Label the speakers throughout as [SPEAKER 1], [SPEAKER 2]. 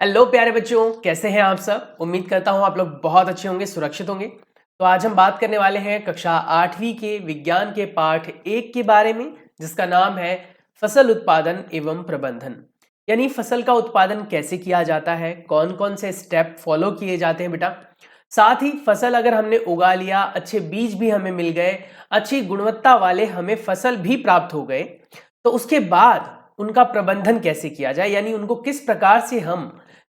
[SPEAKER 1] Hello प्यारे बच्चों, कैसे हैं आप सब। उम्मीद करता हूं आप लोग बहुत अच्छे होंगे, सुरक्षित होंगे। तो आज हम बात करने वाले हैं कक्षा 8वीं के विज्ञान के पाठ 1 के बारे में, जिसका नाम है फसल उत्पादन एवं प्रबंधन। यानी फसल का उत्पादन कैसे किया जाता है, कौन कौन से स्टेप फॉलो किए जाते हैं बेटा। साथ ही फसल अगर हमने उगा लिया, अच्छे बीज भी हमें मिल गए, अच्छी गुणवत्ता वाले हमें फसल भी प्राप्त हो गए, तो उसके बाद उनका प्रबंधन कैसे किया जाए, यानी उनको किस प्रकार से हम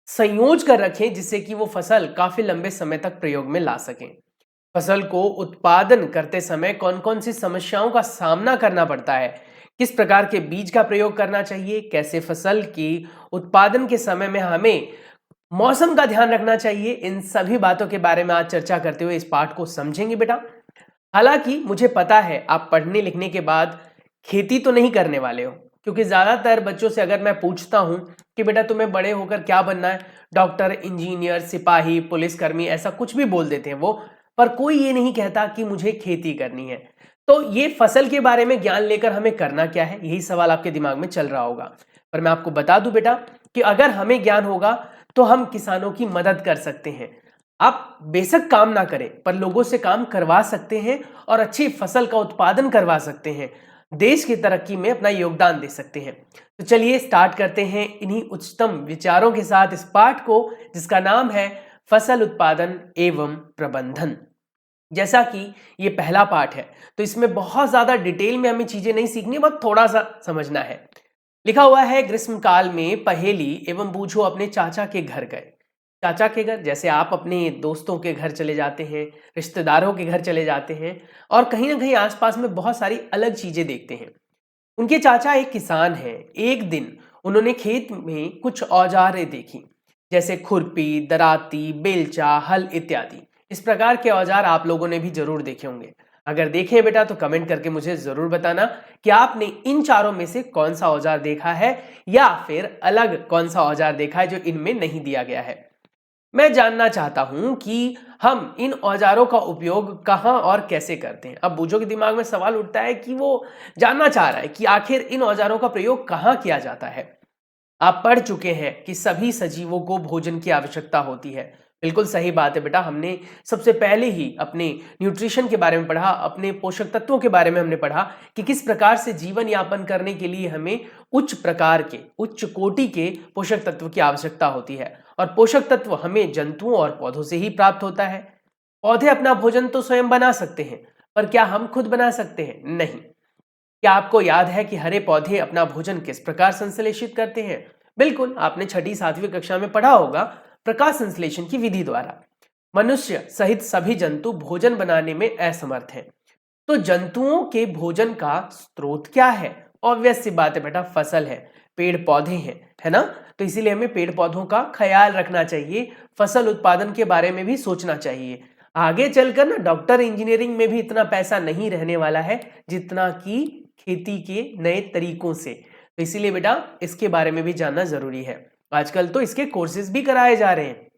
[SPEAKER 1] संयोज कर रखें जिससे कि वो फसल काफी लंबे समय तक प्रयोग में ला सकें। फसल को उत्पादन करते समय कौन कौन सी समस्याओं का सामना करना पड़ता है, किस प्रकार के बीज का प्रयोग करना चाहिए, कैसे फसल की उत्पादन के समय में हमें मौसम का ध्यान रखना चाहिए, इन सभी बातों के बारे में आज चर्चा करते हुए इस पाठ को समझेंगे बेटा। हालांकि मुझे पता है आप पढ़ने लिखने के बाद खेती तो नहीं करने वाले हो, क्योंकि ज्यादातर बच्चों से अगर मैं पूछता हूं कि बेटा तुम्हें बड़े होकर क्या बनना है, डॉक्टर, इंजीनियर, सिपाही, पुलिसकर्मी, ऐसा कुछ भी बोल देते हैं वो, पर कोई ये नहीं कहता कि मुझे खेती करनी है। तो ये फसल के बारे में ज्ञान लेकर हमें करना क्या है, यही सवाल आपके दिमाग में चल रहा होगा। पर मैं आपको बता दूं बेटा कि अगर हमें ज्ञान होगा तो हम किसानों की मदद कर सकते हैं। आप बेशक काम ना करें पर लोगों से काम करवा सकते हैं और अच्छी फसल का उत्पादन करवा सकते हैं, देश की तरक्की में अपना योगदान दे सकते हैं। तो चलिए स्टार्ट करते हैं इन्हीं उच्चतम विचारों के साथ इस पाठ को, जिसका नाम है फसल उत्पादन एवं प्रबंधन। जैसा कि ये पहला पाठ है तो इसमें बहुत ज्यादा डिटेल में हमें चीजें नहीं सीखनी, बस थोड़ा सा समझना है। लिखा हुआ है, ग्रीष्म काल में पहेली एवं बूझो अपने चाचा के घर गए। चाचा के घर, जैसे आप अपने दोस्तों के घर चले जाते हैं, रिश्तेदारों के घर चले जाते हैं और कहीं ना कहीं आसपास में बहुत सारी अलग चीजें देखते हैं। उनके चाचा एक किसान हैं। एक दिन उन्होंने खेत में कुछ औजारें देखी, जैसे खुरपी, दराती, बेलचा, हल इत्यादि। इस प्रकार के औजार आप लोगों ने भी जरूर देखे होंगे। अगर देखे बेटा तो कमेंट करके मुझे जरूर बताना कि आपने इन चारों में से कौन सा औजार देखा है या फिर अलग कौन सा औजार देखा है जो इनमें नहीं दिया गया है। मैं जानना चाहता हूं कि हम इन औजारों का उपयोग कहां और कैसे करते हैं। अब बूझो के दिमाग में सवाल उठता है कि वो जानना चाह रहा है कि आखिर इन औजारों का प्रयोग कहां किया जाता है। आप पढ़ चुके हैं कि सभी सजीवों को भोजन की आवश्यकता होती है। बिल्कुल सही बात है बेटा, हमने सबसे पहले ही अपने न्यूट्रिशन के बारे में पढ़ा, अपने पोषक तत्वों के बारे में हमने पढ़ा कि किस प्रकार से जीवन यापन करने के लिए हमें उच्च प्रकार के, उच्च कोटि के पोषक तत्व की आवश्यकता होती है। और पोषक तत्व हमें जंतुओं और पौधों से ही प्राप्त होता है। पौधे अपना भोजन तो स्वयं बना सकते हैं, पर क्या हम खुद बना सकते हैं? नहीं। क्या आपको याद है कि हरे पौधे अपना भोजन किस प्रकार संश्लेषित करते हैं? बिल्कुल, आपने छठी 7वीं कक्षा में पढ़ा होगा, प्रकाश संश्लेषण की विधि द्वारा। मनुष्य सहित सभी जंतु भोजन बनाने में असमर्थ हैं। तो जंतुओं के भोजन का स्रोत क्या है? ऑब्वियस सी बात है बेटा, फसल है, पेड़ पौधे हैं, है ना। तो इसीलिए हमें पेड़ पौधों का ख्याल रखना चाहिए, फसल उत्पादन के बारे में भी सोचना चाहिए। आगे चलकर ना डॉक्टर, इंजीनियरिंग में भी इतना पैसा नहीं रहने वाला है जितना कि खेती के नए तरीकों से। तो इसीलिए बेटा इसके बारे में भी जानना जरूरी है। आजकल तो इसके कोर्सेज भी कराए जा रहे हैं।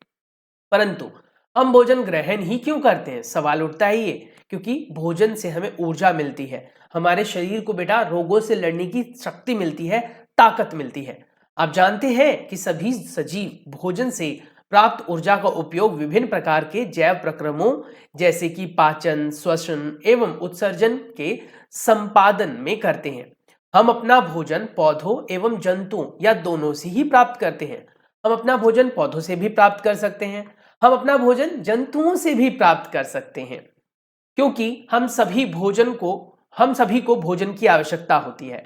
[SPEAKER 1] परंतु हम भोजन ग्रहण ही क्यों करते हैं, सवाल उठता है ये। क्योंकि भोजन से हमें ऊर्जा मिलती है, हमारे शरीर को बेटा रोगों से लड़ने की शक्ति मिलती है, ताकत मिलती है। आप जानते हैं कि सभी सजीव भोजन से प्राप्त ऊर्जा का उपयोग विभिन्न प्रकार के जैव प्रक्रमों जैसे कि पाचन, श्वसन एवं उत्सर्जन के संपादन में करते हैं। हम अपना भोजन पौधों एवं जंतुओं या दोनों से ही प्राप्त करते हैं। हम अपना भोजन पौधों से भी प्राप्त कर सकते हैं, हम अपना भोजन जंतुओं से भी प्राप्त कर सकते हैं, क्योंकि हम सभी को भोजन की आवश्यकता होती है।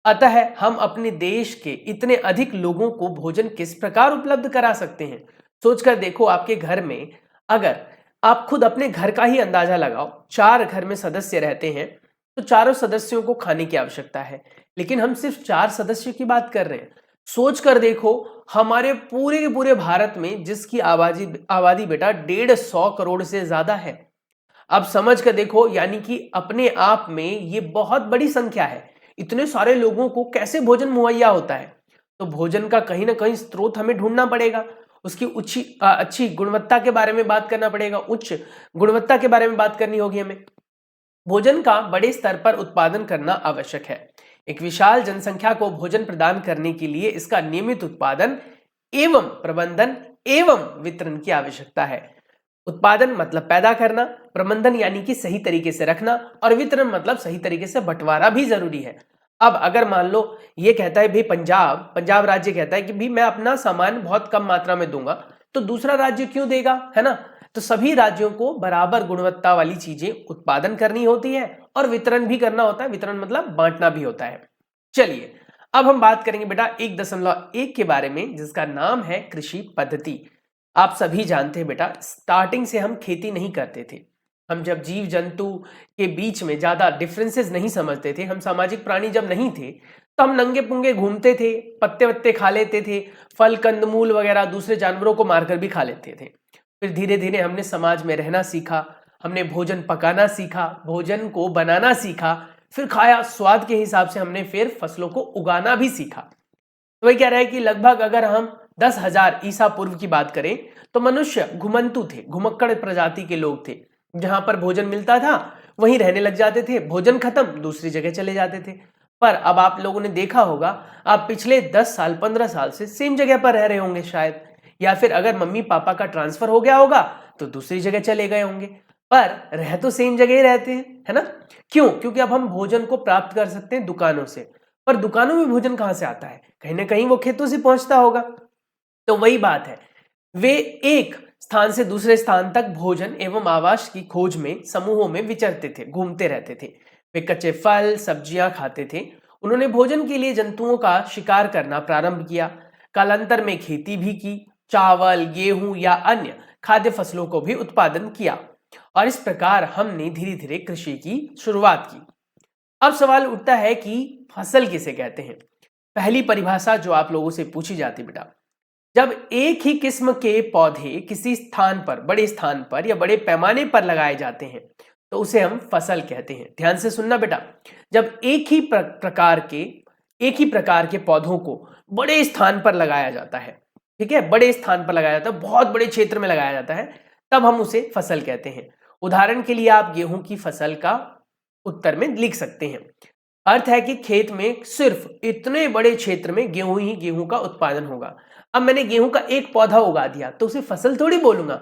[SPEAKER 1] अतः हम अपने देश के इतने अधिक लोगों को भोजन किस प्रकार उपलब्ध करा सकते हैं। सोचकर देखो, आपके घर में अगर आप खुद अपने घर का ही अंदाजा लगाओ, 4 घर में सदस्य रहते हैं तो चारों सदस्यों को खाने की आवश्यकता है, लेकिन हम सिर्फ 4 सदस्यों की बात कर रहे हैं। सोच कर देखो, हमारे पूरे के पूरे भारत में जिसकी आबादी आबादी बेटा 150 करोड़ से ज्यादा है। अब समझ कर देखो, यानी कि अपने आप में ये बहुत बड़ी संख्या है। इतने सारे लोगों को कैसे भोजन मुहैया होता है? तो भोजन का कहीं ना कहीं स्रोत हमें ढूंढना पड़ेगा, उसकी अच्छी गुणवत्ता के बारे में बात करना पड़ेगा, उच्च गुणवत्ता के बारे में बात करनी होगी हमें। भोजन का बड़े स्तर पर उत्पादन करना आवश्यक है। एक विशाल जनसंख्या को भोजन प्रदान करने के लिए इसका नियमित उत्पादन एवं प्रबंधन एवं वितरण की आवश्यकता है। उत्पादन मतलब पैदा करना, प्रबंधन यानी कि सही तरीके से रखना, और वितरण मतलब सही तरीके से बंटवारा भी जरूरी है। अब अगर मान लो ये कहता है भाई पंजाब राज्य कहता है कि भाई मैं अपना सामान बहुत कम मात्रा में दूंगा, तो दूसरा राज्य क्यों देगा, है ना। तो सभी राज्यों को बराबर गुणवत्ता वाली चीजें उत्पादन करनी होती है और वितरण भी करना होता है। वितरण मतलब बांटना भी होता है। चलिए अब हम बात करेंगे बेटा 1.1 के बारे में, जिसका नाम है कृषि पद्धति। आप सभी जानते हैं बेटा, स्टार्टिंग से हम खेती नहीं करते थे। हम जब जीव जंतु के बीच में ज्यादा डिफरेंसेस नहीं समझते थे, हम सामाजिक प्राणी जब नहीं थे, तो हम नंगे पुंगे घूमते थे, पत्ते वत्ते खा लेते थे, फल कंदमूल वगैरह दूसरे जानवरों को मारकर भी खा लेते थे। फिर धीरे धीरे हमने समाज में रहना सीखा, हमने भोजन पकाना सीखा, भोजन को बनाना सीखा, फिर खाया, स्वाद के हिसाब से हमने फिर फसलों को उगाना भी सीखा। तो वही कह रहा है कि लगभग अगर हम 10,000 ईसा पूर्व की बात करें तो मनुष्य घुमंतु थे, घुमक्कड़ प्रजाति के लोग थे। जहां पर भोजन मिलता था वहीं रहने लग जाते थे, भोजन खत्म दूसरी जगह चले जाते थे। पर अब आप लोगों ने देखा होगा, आप पिछले 10 साल 15 साल से सेम जगह पर रह रहे होंगे शायद, या फिर अगर मम्मी पापा का ट्रांसफर हो गया होगा तो दूसरी जगह चले गए होंगे, पर रह तो सेम जगह ही रहते हैं, है ना। क्यों? क्योंकि अब हम भोजन को प्राप्त कर सकते हैं दुकानों से, पर दुकानों में भोजन कहां से आता है? कहीं ना कहीं वो खेतों से पहुंचता होगा। तो वही बात है, वे एक स्थान से दूसरे स्थान तक भोजन एवं आवास की खोज में समूहों में विचरते थे, घूमते रहते थे। वे कच्चे फल सब्जियां खाते थे। उन्होंने भोजन के लिए जंतुओं का शिकार करना प्रारंभ किया। कालांतर में खेती भी की, चावल गेहूं या अन्य खाद्य फसलों को भी उत्पादन किया, और इस प्रकार हमने धीरे धीरे कृषि की शुरुआत की। अब सवाल उठता है कि फसल किसे कहते हैं। पहली परिभाषा जो आप लोगों से पूछी जाती बेटा, जब एक ही किस्म के पौधे किसी स्थान पर, बड़े स्थान पर या बड़े पैमाने पर लगाए जाते हैं तो उसे हम फसल कहते हैं। ध्यान से सुनना बेटा, जब एक ही प्रकार के पौधों को बड़े स्थान पर लगाया जाता है, ठीक है, बड़े स्थान पर लगाया जाता है, बहुत बड़े क्षेत्र में लगाया जाता है, तब हम उसे फसल कहते हैं। उदाहरण के लिए आप गेहूं की फसल का उत्तर में लिख सकते हैं। अर्थ है कि खेत में सिर्फ इतने बड़े क्षेत्र में गेहूं का उत्पादन होगा। अब मैंने गेहूं का एक पौधा उगा दिया तो उसे फसल थोड़ी बोलूंगा,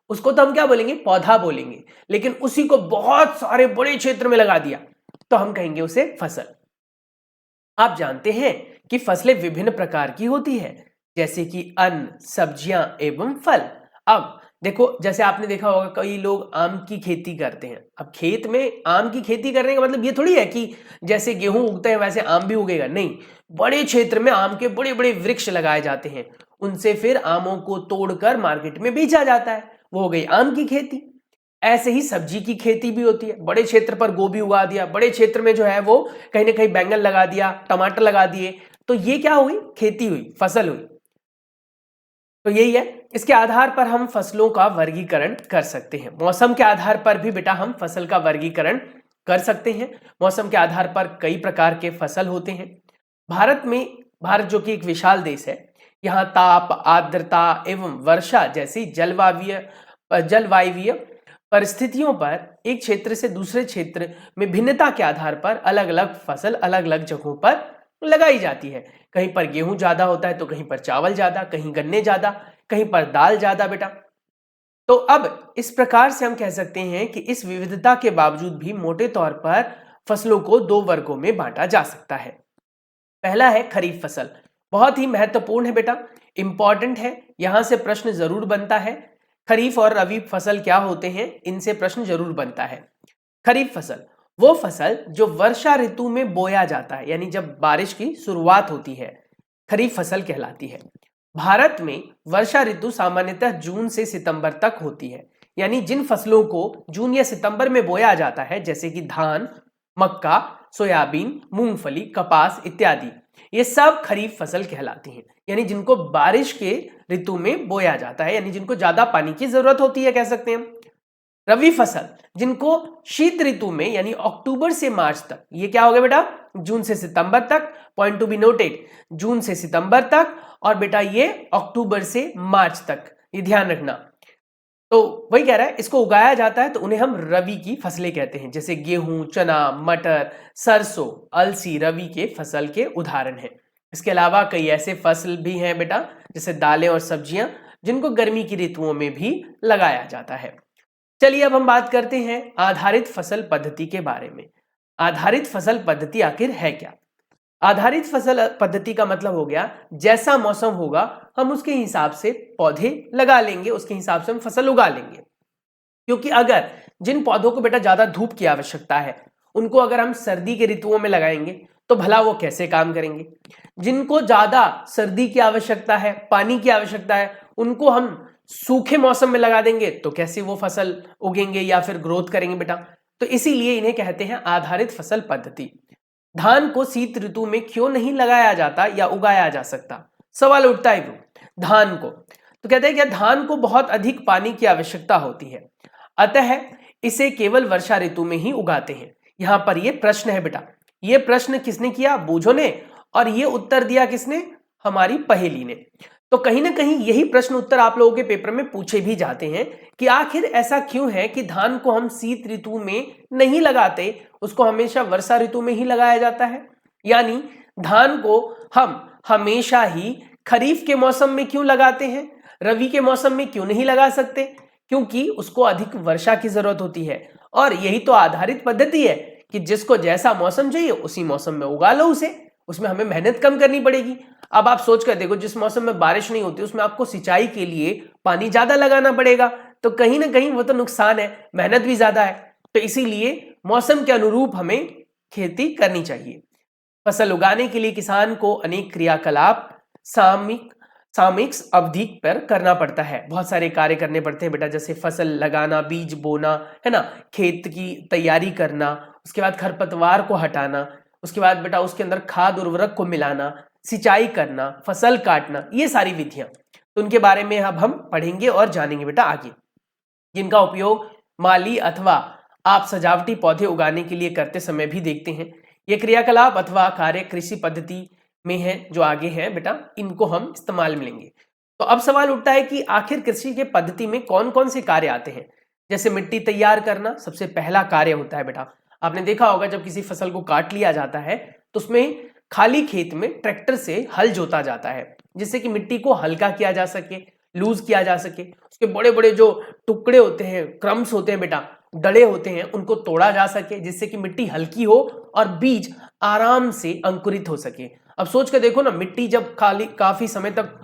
[SPEAKER 1] उसको तो हम क्या बोलेंगे? पौधा बोलेंगे। लेकिन उसी को बहुत सारे बड़े क्षेत्र में लगा दिया तो हम कहेंगे उसे फसल। आप जानते हैं कि फसलें विभिन्न प्रकार की होती है, जैसे कि अन्न, सब्जियां एवं फल। अब देखो, जैसे आपने देखा होगा कई लोग आम की खेती करते हैं। अब खेत में आम की खेती करने का मतलब ये थोड़ी है कि जैसे गेहूं उगते हैं वैसे आम भी उगेगा, नहीं। बड़े क्षेत्र में आम के बड़े बड़े वृक्ष लगाए जाते हैं, उनसे फिर आमों को तोड़कर मार्केट में बेचा जाता है, वो हो गई आम की खेती। ऐसे ही सब्जी की खेती भी होती है, बड़े क्षेत्र पर गोभी उगा दिया, बड़े क्षेत्र में जो है वो कहीं ना कहीं बैंगन लगा दिया, टमाटर लगा दिए, तो ये क्या हुई? खेती हुई, फसल हुई। तो यही है, इसके आधार पर हम फसलों का वर्गीकरण कर सकते हैं। मौसम के आधार पर भी बेटा हम फसल का वर्गीकरण कर सकते हैं। मौसम के आधार पर कई प्रकार के फसल होते हैं। भारत जो कि एक विशाल देश है, यहाँ ताप, आर्द्रता एवं वर्षा जैसी जलवायवीय परिस्थितियों पर एक क्षेत्र से दूसरे क्षेत्र में भिन्नता के आधार पर अलग अलग फसल अलग अलग जगहों पर लगाई जाती है। कहीं पर गेहूं ज्यादा होता है तो कहीं पर चावल ज्यादा, कहीं गन्ने ज्यादा, कहीं पर दाल ज्यादा बेटा। तो अब इस प्रकार से हम कह सकते हैं कि इस विविधता के बावजूद भी मोटे तौर पर फसलों को दो वर्गों में बांटा जा सकता है। पहला है खरीफ फसल, बहुत ही महत्वपूर्ण है बेटा, इंपॉर्टेंट है, यहां से प्रश्न जरूर बनता है। खरीफ और रबी फसल क्या होते हैं, इनसे प्रश्न जरूर बनता है। खरीफ फसल वो फसल जो वर्षा ऋतु में बोया जाता है, यानी जब बारिश की शुरुआत होती है, खरीफ फसल कहलाती है। भारत में वर्षा ऋतु सामान्यतः जून से सितंबर तक होती है, यानी जिन फसलों को जून या सितंबर में बोया जाता है, जैसे कि धान, मक्का, सोयाबीन, मूंगफली, कपास इत्यादि, ये सब खरीफ फसल कहलाती हैं, यानी जिनको बारिश के ऋतु में बोया जाता है, यानी जिनको ज्यादा पानी की जरूरत होती है, कह सकते हैं। रबी फसल जिनको शीत ऋतु में, यानी अक्टूबर से मार्च तक, ये क्या हो गया बेटा? जून से सितंबर तक, पॉइंट टू बी नोटेड, जून से सितंबर तक, और बेटा ये अक्टूबर से मार्च तक, ये ध्यान रखना। तो वही कह रहा है, इसको उगाया जाता है तो उन्हें हम रबी की फसलें कहते हैं, जैसे गेहूं, चना, मटर, सरसों, अलसी रबी के फसल के उदाहरण हैं। इसके अलावा कई ऐसे फसल भी हैं बेटा, जैसे दालें और सब्जियां, जिनको गर्मी की ऋतुओं में भी लगाया जाता है। चलिए अब हम बात करते हैं आधारित फसल पद्धति के बारे में। आधारित फसल पद्धति आखिर है क्या? आधारित फसल पद्धति का मतलब हो गया, जैसा मौसम होगा हम उसके हिसाब से पौधे लगा लेंगे, उसके हिसाब से हम फसल उगा लेंगे। क्योंकि अगर जिन पौधों को बेटा ज्यादा धूप की आवश्यकता है, उनको अगर हम सर्दी के ऋतुओं में लगाएंगे तो भला वो कैसे काम करेंगे। जिनको ज्यादा सर्दी की आवश्यकता है, पानी की आवश्यकता है, उनको हम सूखे मौसम में लगा देंगे तो कैसे वो फसल उगेंगे या फिर ग्रोथ करेंगे बेटा। तो इसीलिए इन्हें कहते हैं आधारित फसल पद्धति। धान को शीत ऋतु में क्यों नहीं लगाया जाता या उगाया जा सकता? सवाल उठता है वो धान को। तो कहते हैं कि धान को बहुत अधिक पानी की आवश्यकता होती है, अतः इसे केवल वर्षा ऋतु में ही उगाते हैं। यहां पर यह प्रश्न है बेटा, यह प्रश्न किसने किया? बूझो ने। और यह उत्तर दिया किसने? हमारी पहेली ने। तो कहीं ना कहीं यही प्रश्न उत्तर आप लोगों के पेपर में पूछे भी जाते हैं कि आखिर ऐसा क्यों है कि धान को हम शीत ऋतु में नहीं लगाते, उसको हमेशा वर्षा ऋतु में ही लगाया जाता है। यानी धान को हम हमेशा ही खरीफ के मौसम में क्यों लगाते हैं, रबी के मौसम में क्यों नहीं लगा सकते? क्योंकि उसको अधिक वर्षा की जरूरत होती है। और यही तो आधारित पद्धति है कि जिसको जैसा मौसम चाहिए उसी मौसम में उगा लो उसे, उसमें हमें मेहनत कम करनी पड़ेगी। अब आप सोच कर देखो, जिस मौसम में बारिश नहीं होती उसमें आपको सिंचाई के लिए पानी ज्यादा लगाना पड़ेगा, तो कहीं ना कहीं वो तो नुकसान है, मेहनत भी ज्यादा है। तो इसीलिए मौसम के अनुरूप हमें खेती करनी चाहिए। फसल उगाने के लिए किसान को अनेक क्रियाकलाप सामयिक अवधि पर करना पड़ता है। बहुत सारे कार्य करने पड़ते हैं बेटा, जैसे फसल लगाना, बीज बोना, है ना, खेत की तैयारी करना, उसके बाद खरपतवार को हटाना, उसके बाद बेटा उसके अंदर खाद उर्वरक को मिलाना, सिंचाई करना, फसल काटना, ये सारी विधियां, तो उनके बारे में अब हम पढ़ेंगे और जानेंगे बेटा आगे, जिनका उपयोग माली अथवा आप सजावटी पौधे उगाने के लिए करते समय भी देखते हैं। ये क्रियाकलाप अथवा कार्य कृषि पद्धति में है जो आगे है बेटा, इनको हम इस्तेमाल में लेंगे। तो अब सवाल उठता है कि आखिर कृषि के पद्धति में कौन कौन से कार्य आते हैं। जैसे मिट्टी तैयार करना सबसे पहला कार्य होता है बेटा। आपने देखा होगा जब किसी फसल को काट लिया जाता है तो उसमें खाली खेत में ट्रैक्टर से हल जोता जाता है, जिससे कि मिट्टी को हल्का किया जा सके, लूज किया जा सके। उसके बड़े बड़े जो टुकड़े होते हैं, क्रम्स होते हैं बेटा, डले होते हैं, उनको तोड़ा जा सके, जिससे कि मिट्टी हल्की हो और बीज आराम से अंकुरित हो सके। अब सोच कर देखो ना, मिट्टी जब खाली काफी समय तक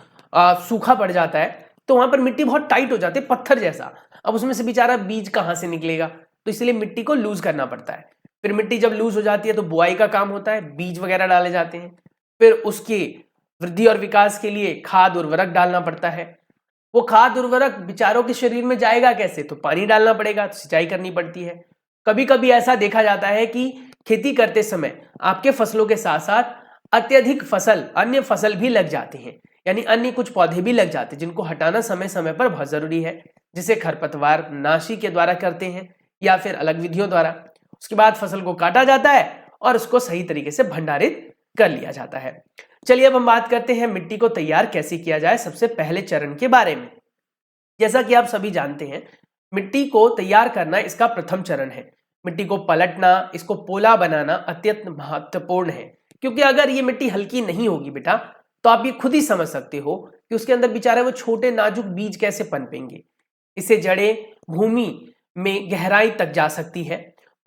[SPEAKER 1] सूखा पड़ जाता है तो वहां पर मिट्टी बहुत टाइट हो जाती है, पत्थर जैसा। अब उसमें से बेचारा बीज कहां से निकलेगा, तो इसलिए मिट्टी को लूज करना पड़ता है। फिर मिट्टी जब लूज हो जाती है तो बुआई का काम होता है, बीज वगैरह डाले जाते हैं। फिर उसकी वृद्धि और विकास के लिए खाद उर्वरक डालना पड़ता है। वो खाद उर्वरक बेचारों के शरीर में जाएगा कैसे, तो पानी डालना पड़ेगा, तो सिंचाई करनी पड़ती है। कभी कभी ऐसा देखा जाता है कि खेती करते समय आपके फसलों के साथ साथ अत्यधिक अन्य फसल भी लग जाते हैं, यानी अन्य कुछ पौधे भी लग जाते हैं, जिनको हटाना समय समय पर बहुत जरूरी है, जिसे खरपतवार नाशी के द्वारा करते हैं या फिर अलग विधियों द्वारा। उसके बाद फसल को काटा जाता है और उसको सही तरीके से भंडारित कर लिया जाता है। चलिए अब हम बात करते हैं मिट्टी को तैयार कैसे किया जाए, सबसे पहले चरण के बारे में। जैसा कि आप सभी जानते हैं, मिट्टी को तैयार करना इसका प्रथम चरण है। मिट्टी को पलटना, इसको पोला बनाना अत्यंत महत्वपूर्ण है, क्योंकि अगर ये मिट्टी हल्की नहीं होगी बेटा तो आप ये खुद ही समझ सकते हो कि उसके अंदर बेचारे वो छोटे नाजुक बीज कैसे पनपेंगे। इससे जड़ें भूमि में गहराई तक जा सकती है।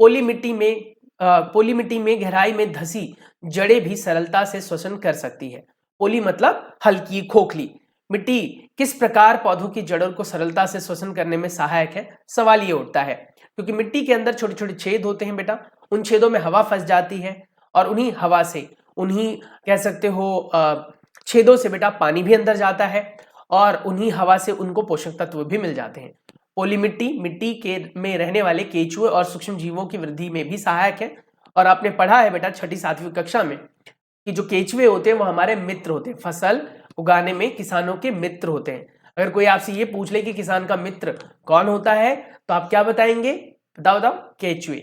[SPEAKER 1] पोली मिट्टी में गहराई में धसी जड़ें भी सरलता से श्वसन कर सकती है। पोली मतलब हल्की, खोखली। मिट्टी किस प्रकार पौधों की जड़ों को सरलता से श्वसन करने में सहायक है, सवाल ये उठता है। क्योंकि मिट्टी के अंदर छोटे छोटे छेद होते हैं बेटा, उन छेदों में हवा फंस जाती है और उन्हीं कह सकते हो छेदों से बेटा पानी भी अंदर जाता है और उन्हीं हवा से उनको पोषक तत्व भी मिल जाते हैं। पोली मिट्टी के में रहने वाले केंचुए और सूक्ष्म जीवों की वृद्धि में भी सहायक है। और आपने पढ़ा है बेटा 6ठी-7वीं कक्षा में कि जो केंचुए होते हैं वो हमारे मित्र होते हैं, फसल उगाने में किसानों के मित्र होते हैं। अगर कोई आपसे ये पूछ ले कि किसान का मित्र कौन होता है तो आप क्या बताएंगे? बताओ, केंचुए।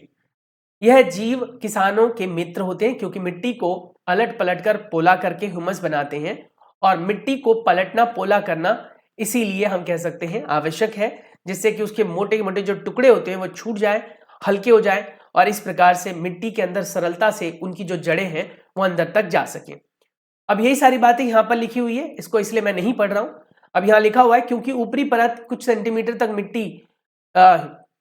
[SPEAKER 1] यह जीव किसानों के मित्र होते हैं क्योंकि मिट्टी को अलट पलट कर पोला करके हुमस बनाते हैं, और मिट्टी को पलटना पोला करना इसीलिए हम कह सकते हैं आवश्यक है, जिससे कि उसके मोटे मोटे जो टुकड़े होते हैं वो छूट जाए, हल्के हो जाए, और इस प्रकार से मिट्टी के अंदर सरलता से उनकी जो जड़ें हैं वो अंदर तक जा सके। अब यही सारी बातें यहाँ पर लिखी हुई है, इसको इसलिए मैं नहीं पढ़ रहा हूँ। अब यहाँ लिखा हुआ है क्योंकि ऊपरी परत कुछ सेंटीमीटर तक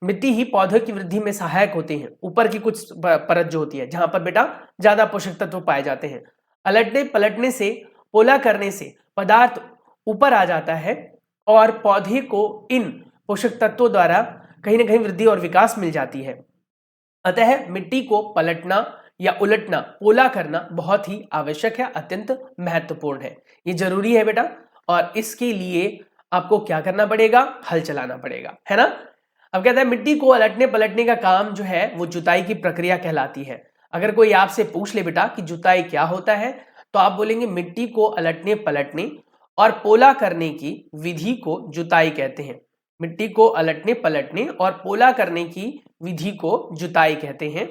[SPEAKER 1] मिट्टी ही पौधों की वृद्धि में सहायक होते हैं। ऊपर की कुछ परत जो होती है जहां पर बेटा ज्यादा पोषक तत्व पाए जाते हैं। अलटने पलटने से, पोला करने से पदार्थ ऊपर आ जाता है और पौधे को इन पोषक तत्वों द्वारा कहीं ना कहीं वृद्धि और विकास मिल जाती है। अतः मिट्टी को पलटना या उलटना, पोला करना बहुत ही आवश्यक है, अत्यंत महत्वपूर्ण है। ये जरूरी है बेटा, और इसके लिए आपको क्या करना पड़ेगा? हल चलाना पड़ेगा, है ना। अब कहता है मिट्टी को अलटने पलटने का काम जो है वो जुताई की प्रक्रिया कहलाती है। अगर कोई आपसे पूछ ले बेटा कि जुताई क्या होता है, तो आप बोलेंगे मिट्टी को अलटने पलटने और पोला करने की विधि को जुताई कहते हैं। मिट्टी को अलटने पलटने और पोला करने की विधि को जुताई कहते हैं।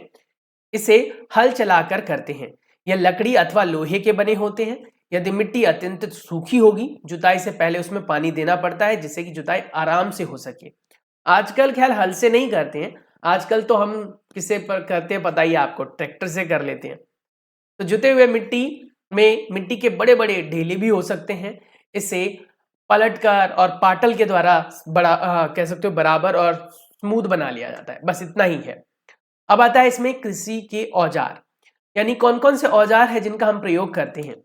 [SPEAKER 1] इसे हल चलाकर करते हैं। यह लकड़ी अथवा लोहे के बने होते हैं। यदि मिट्टी अत्यंत सूखी होगी, जुताई से पहले उसमें पानी देना पड़ता है जिससे कि जुताई आराम से हो सके। आजकल ख्याल हल से नहीं करते हैं, आजकल तो हम किससे पर करते हैं पता ही आपको, ट्रैक्टर से कर लेते हैं। तो जुते हुए मिट्टी में मिट्टी के बड़े बड़े ढेले भी हो सकते हैं। इसे पलटकर और पाटल के द्वारा बड़ा कह सकते हो बराबर और स्मूथ बना लिया जाता है। बस इतना ही है। अब आता है इसमें कृषि के औजार, यानी कौन कौन से औजार है जिनका हम प्रयोग करते हैं।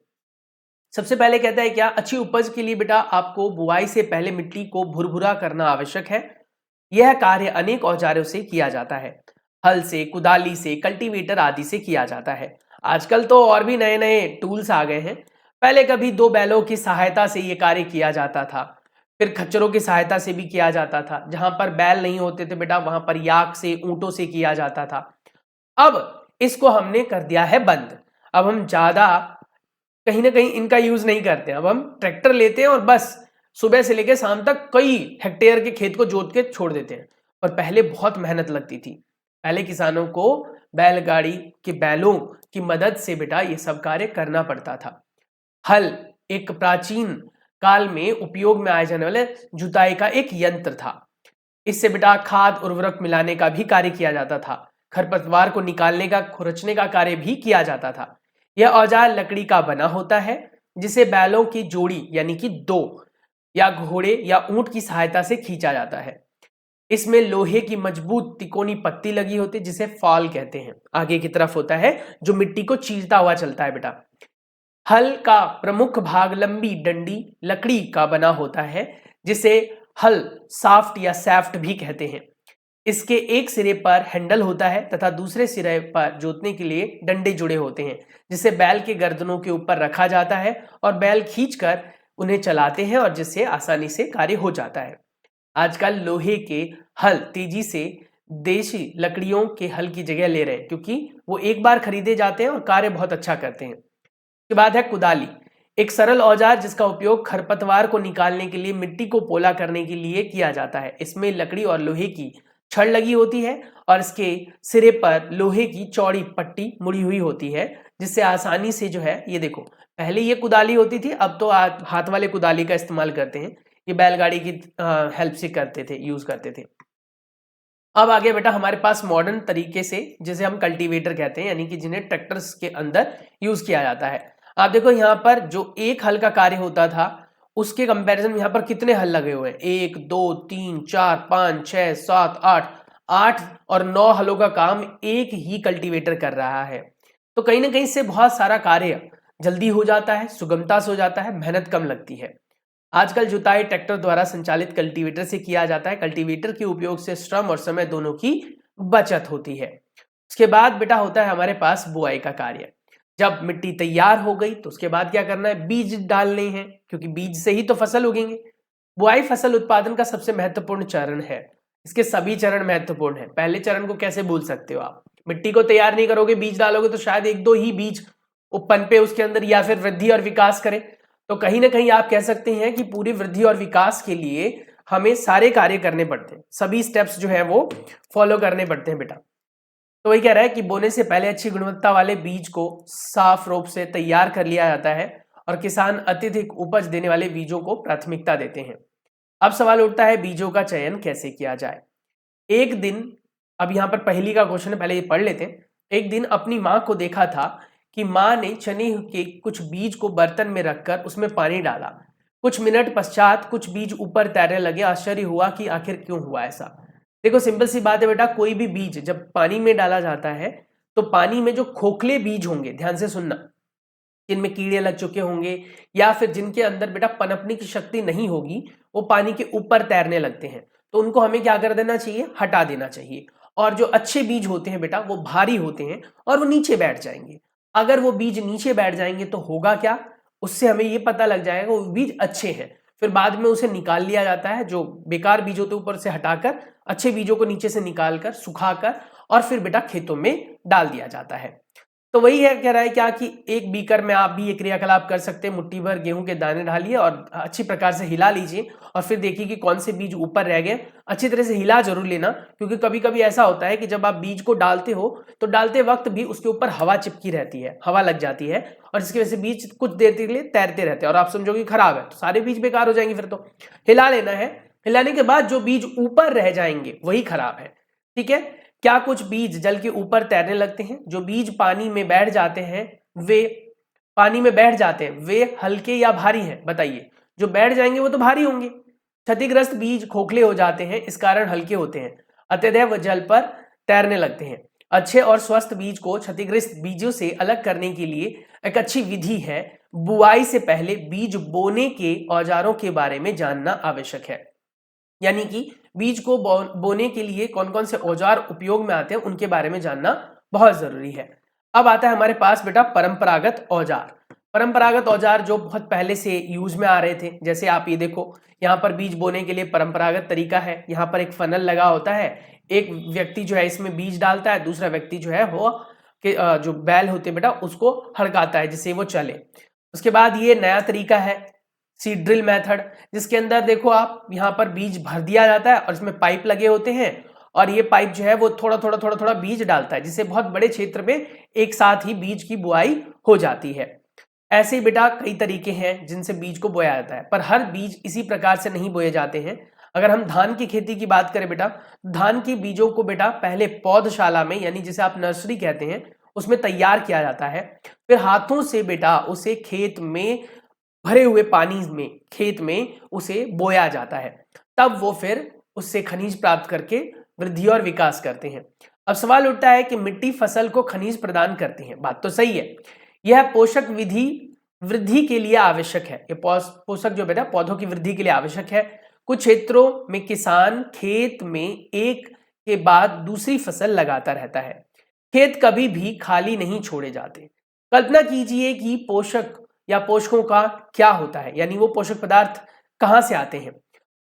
[SPEAKER 1] सबसे पहले कहता है क्या, अच्छी उपज के लिए बेटा आपको बुआई से पहले मिट्टी को भुरभुरा करना आवश्यक है। यह कार्य अनेक औजारों से किया जाता है। हल से, कुदाली से, कल्टीवेटर आदि से किया जाता है। आजकल तो और भी नए नए टूल्स आ गए हैं। पहले कभी दो बैलों की सहायता से यह कार्य किया जाता था, फिर खच्चरों की सहायता से भी किया जाता था। जहां पर बैल नहीं होते थे बेटा, वहां पर याक से, ऊंटों से किया जाता था। अब इसको हमने कर दिया है बंद। अब हम ज्यादा कहीं ना कहीं इनका यूज नहीं करते। अब हम ट्रैक्टर लेते हैं और बस सुबह से लेकर शाम तक कई हेक्टेयर के खेत को जोत के छोड़ देते हैं। और पहले बहुत मेहनत लगती थी। पहले किसानों को बैलगाड़ी के बैलों की मदद से बेटा ये सब कार्य करना पड़ता था। हल एक प्राचीन काल में उपयोग में आए जाने वाले जुताई का एक यंत्र था। इससे बेटा खाद उर्वरक मिलाने का भी कार्य किया जाता था। खरपतवार को निकालने का, खुरचने का कार्य भी किया जाता था। यह औजार लकड़ी का बना होता है जिसे बैलों की जोड़ी यानी कि दो या घोड़े या ऊंट की सहायता से खींचा जाता है। इसमें लोहे की मजबूत तिकोनी पत्ती लगी होती है जिसे फाल कहते हैं। आगे की तरफ होता है जो मिट्टी को चीरता हुआ चलता है बेटा। हल का प्रमुख भाग लंबी डंडी लकड़ी का बना होता है जिसे हल साफ्ट या सैफ्ट भी कहते हैं। इसके एक सिरे पर हैंडल होता है तथा दूसरे सिरे पर जोतने के लिए डंडे जुड़े होते हैं जिसे बैल के गर्दनों के ऊपर रखा जाता है और बैल खींचकर उन्हें चलाते हैं और जिससे आसानी से कार्य हो जाता है। आजकल लोहे के हल तेजी से देशी लकड़ियों के हल की जगह ले रहे हैं क्योंकि वो एक बार खरीदे जाते हैं और कार्य बहुत अच्छा करते हैं। उसके बाद है कुदाली, एक सरल औजार जिसका उपयोग खरपतवार को निकालने के लिए, मिट्टी को पोला करने के लिए किया जाता है। इसमें लकड़ी और लोहे की छड़ लगी होती है और इसके सिरे पर लोहे की चौड़ी पट्टी मुड़ी हुई होती है जिससे आसानी से जो है, ये देखो पहले ये कुदाली होती थी, अब तो हाथ वाले कुदाली का इस्तेमाल करते हैं। ये बैलगाड़ी की हेल्प से करते थे, यूज करते थे। अब आगे बेटा हमारे पास मॉडर्न तरीके से जिसे हम कल्टीवेटर कहते हैं, यानी कि जिन्हें ट्रैक्टर्स के अंदर यूज किया जाता है। आप देखो यहाँ पर जो एक हल का कार्य होता था उसके कंपैरिजन में यहाँ पर कितने हल लगे हुए हैं, 1 2 3 4 5 6 7 8 और 9 हलों का काम एक ही कल्टीवेटर कर रहा है। तो कहीं ना कहीं से बहुत सारा कार्य जल्दी हो जाता है, सुगमता से हो जाता है, मेहनत कम लगती है। आजकल जुताई ट्रैक्टर द्वारा संचालित कल्टीवेटर से किया जाता है। कल्टीवेटर के उपयोग से श्रम और समय दोनों की बचत होती है। उसके बाद बेटा होता है हमारे पास बुआई का कार्य। जब मिट्टी तैयार हो गई तो उसके बाद क्या करना है, बीज डालने हैं क्योंकि बीज से ही तो फसल उगेंगे। बुआई फसल उत्पादन का सबसे महत्वपूर्ण चरण है। इसके सभी चरण महत्वपूर्ण है। पहले चरण को कैसे भूल सकते हो आप, मिट्टी को तैयार नहीं करोगे, बीज डालोगे तो शायद एक दो ही बीज पनपे उसके अंदर या फिर वृद्धि और विकास करे। तो कहीं ना कहीं आप कह सकते हैं कि पूरी वृद्धि और विकास के लिए हमें सारे कार्य करने पड़ते हैं, सभी स्टेप्स जो है वो फॉलो करने पड़ते हैं बेटा। तो वही कह रहा है कि बोने से पहले अच्छी गुणवत्ता वाले बीज को साफ रूप से तैयार कर लिया जाता है और किसान अत्यधिक उपज देने वाले बीजों को प्राथमिकता देते हैं। अब सवाल उठता है बीजों का चयन कैसे किया जाए। एक दिन, अब यहाँ पर पहली का क्वेश्चन है, पहले ये पढ़ लेते हैं। एक दिन अपनी माँ को देखा था कि माँ ने चने के कुछ बीज को बर्तन में रखकर उसमें पानी डाला। कुछ मिनट पश्चात कुछ बीज ऊपर तैरने लगे। आश्चर्य हुआ कि आखिर क्यों हुआ ऐसा। देखो सिंपल सी बात है बेटा, कोई भी बीज जब पानी में डाला जाता है तो पानी में जो खोखले बीज होंगे, ध्यान से सुनना, जिनमें कीड़े लग चुके होंगे या फिर जिनके अंदर बेटा पनपने की शक्ति नहीं होगी, वो पानी के ऊपर तैरने लगते हैं। तो उनको हमें क्या कर देना चाहिए, हटा देना चाहिए। और जो अच्छे बीज होते हैं बेटा वो भारी होते हैं और वो नीचे बैठ जाएंगे। अगर वो बीज नीचे बैठ जाएंगे तो होगा क्या, उससे हमें ये पता लग जाएगा वो बीज अच्छे हैं। फिर बाद में उसे निकाल लिया जाता है, जो बेकार बीज होते हैं ऊपर से हटाकर अच्छे बीजों को नीचे से निकालकर सुखाकर और फिर बेटा खेतों में डाल दिया जाता है। तो वही है, कह रहा है क्या कि एक बीकर में आप भी ये क्रियाकलाप कर सकते हैं। मुट्ठी भर गेहूं के दाने डालिए और अच्छी प्रकार से हिला लीजिए और फिर देखिए कि कौन से बीज ऊपर रह गए। अच्छी तरह से हिला जरूर लेना, क्योंकि कभी कभी ऐसा होता है कि जब आप बीज को डालते हो तो डालते वक्त भी उसके ऊपर हवा चिपकी रहती है, हवा लग जाती है और जिसकी वजह से बीज कुछ देर के लिए तैरते रहते हैं और आप समझोगे खराब है, तो सारे बीज बेकार हो जाएंगे। फिर तो हिला लेना है। हिलाने के बाद जो बीज ऊपर रह जाएंगे वही खराब है। ठीक है। क्या कुछ बीज जल के ऊपर तैरने लगते हैं? जो बीज पानी में बैठ जाते हैं वे हल्के या भारी हैं? बताइए। जो बैठ जाएंगे वो तो भारी होंगे। क्षतिग्रस्त बीज खोखले हो जाते हैं, इस कारण हल्के होते हैं। अतएव वह जल पर तैरने लगते हैं। अच्छे और स्वस्थ बीज को क्षतिग्रस्त बीजों से अलग करने के लिए एक अच्छी विधि है, बुआई से पहले बीज बोने के औजारों के बारे में जानना आवश्यक है। यानी कि बीज को बोने के लिए कौन कौन से औजार उपयोग में आते हैं उनके बारे में जानना बहुत जरूरी है। अब आता है हमारे पास बेटा परंपरागत औजार। परंपरागत औजार जो बहुत पहले से यूज में आ रहे थे, जैसे आप ये देखो, यहाँ पर बीज बोने के लिए परंपरागत तरीका है। यहाँ पर एक फनल लगा होता है, एक व्यक्ति जो है इसमें बीज डालता है, दूसरा व्यक्ति जो है वो जो बैल होते बेटा उसको हड़काता है जिससे वो चले। उसके बाद ये नया तरीका है सीड ड्रिल मेथड, जिसके अंदर देखो आप यहाँ पर बीज भर दिया जाता है और इसमें पाइप लगे होते हैं और ये पाइप जो है वो थोड़ा थोड़ा बीज डालता है, जिससे बहुत बड़े क्षेत्र में एक साथ ही बीज की बुआई हो जाती है। ऐसे ही बेटा कई तरीके हैं जिनसे बीज को बोया जाता है, पर हर बीज इसी प्रकार से नहीं बोए जाते हैं। अगर हम धान की खेती की बात करें बेटा, धान के बीजों को बेटा पहले पौधशाला में, यानी जिसे आप नर्सरी कहते हैं, उसमें तैयार किया जाता है। फिर हाथों से बेटा उसे खेत में भरे हुए पानी में, खेत में उसे बोया जाता है। तब वो फिर उससे खनिज प्राप्त करके वृद्धि और विकास करते हैं। अब सवाल उठता है कि मिट्टी फसल को खनिज प्रदान करती है। बात तो सही है, यह पोषक विधि वृद्धि के लिए आवश्यक है। ये पोषक जो बेटा पौधों की वृद्धि के लिए आवश्यक है। कुछ क्षेत्रों में किसान खेत में एक के बाद दूसरी फसल लगाता रहता है। खेत कभी भी खाली नहीं छोड़े जाते। कल्पना कीजिए कि पोषक या पोषकों का क्या होता है, यानी वो पोषक पदार्थ कहां से आते हैं।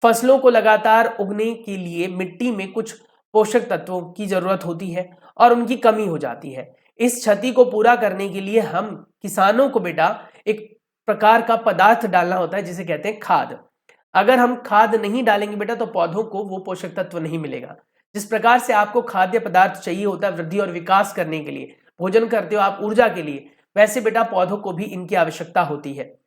[SPEAKER 1] फसलों को लगातार उगने के लिए मिट्टी में कुछ पोषक तत्वों की जरूरत होती है और उनकी कमी हो जाती है। इस क्षति को पूरा करने के लिए हम किसानों को बेटा एक प्रकार का पदार्थ डालना होता है जिसे कहते हैं खाद। अगर हम खाद नहीं डालेंगे बेटा तो पौधों को वो पोषक तत्व नहीं मिलेगा। जिस प्रकार से आपको खाद्य पदार्थ चाहिए होता है वृद्धि और विकास करने के लिए, भोजन करते हो आप ऊर्जा के लिए, वैसे बेटा पौधों को भी इनकी आवश्यकता होती है।